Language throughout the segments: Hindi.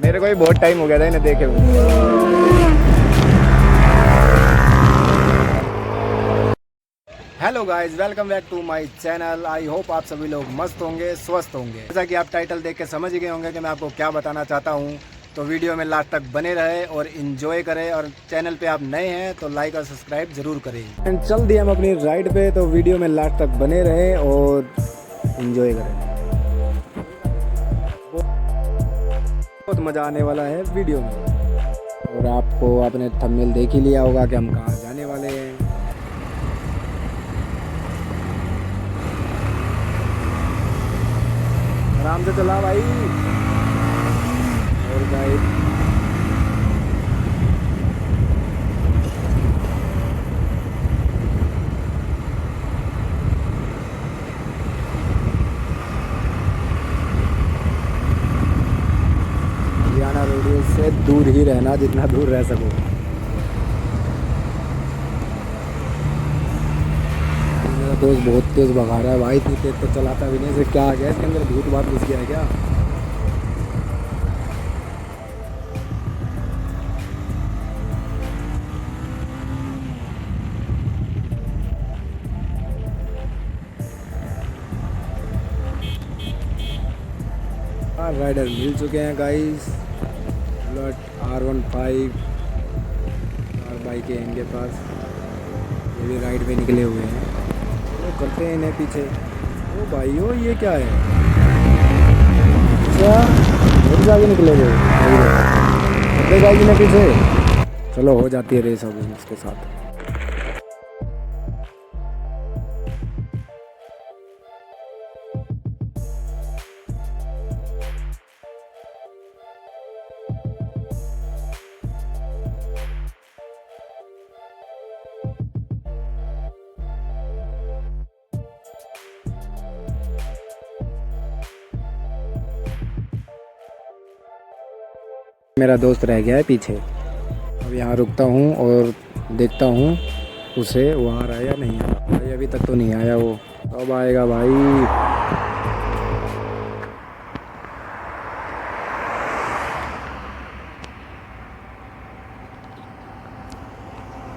मेरे को भी बहुत टाइम हो गया था इन्हें देखे हुए। Hello guys, welcome back to my channel. I hope आप सभी लोग मस्त होंगे, स्वस्थ होंगे। जैसा कि आप टाइटल देख के समझ गए होंगे कि मैं आपको क्या बताना चाहता हूं, तो वीडियो में लास्ट तक बने रहे और इन्जॉय करें। और चैनल पे आप नए हैं तो लाइक और सब्सक्राइब जरूर करें। एंड चल दिए हम अपनी राइड पे, तो वीडियो में लास्ट तक बने रहे और इन्जॉय करें। बहुत मज़ा आने वाला है वीडियो में। और आपको आपने थंबनेल देख ही लिया होगा कि हम कहाँ जाने वाले हैं। आराम से चला भाई। और गाइस हरियाणा रोड से दूर ही रहना, जितना दूर रह सको। मेरा दोस्त बहुत तेज़ भगा रहा है भाई, इतनी तेज़ तो चलाता भी नहीं। से क्या आ गया इसके अंदर, भूत बात घुस गया है क्या? हाँ, राइडर मिल चुके हैं गाइस। R15 और बाइक है इनके पास। ये भी राइड पे निकले हुए हैं, तो करते हैं इन्हें पीछे। ओ भाई ओ, ये क्या है? अच्छा, बहुत आगे निकले गए। करते जाएगी इन्हें पीछे। चलो, हो जाती है रेस अब इसके साथ। मेरा दोस्त रह गया है पीछे। अब यहाँ रुकता हूँ और देखता हूँ उसे वो आ रहा है या नहीं आ रहा। भाई अभी तक तो नहीं आया वो, कब आएगा भाई?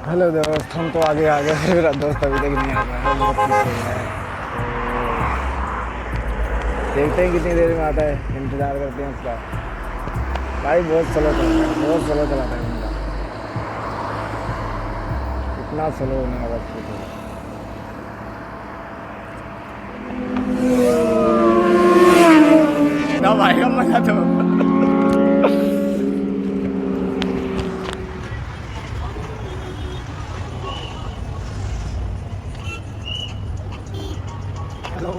हेलो दोस्त, हम तो आगे आ गए। मेरा दोस्त अभी तक नहीं आ रहा है। देखते हैं कितनी देर में आता है, इंतज़ार करते हैं उसका। भाई बहुत स्लो चलाता है, बहुत स्लो चलाता है बंदा। इतना स्लो होने का वक्त ना भाई का मजा तो। हेलो,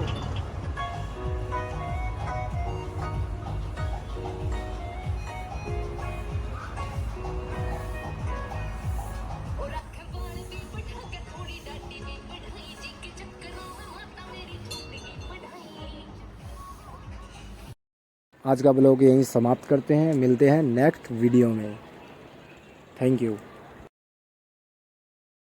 आज का ब्लॉग यहीं समाप्त करते हैं। मिलते हैं नेक्स्ट वीडियो में। Thank you.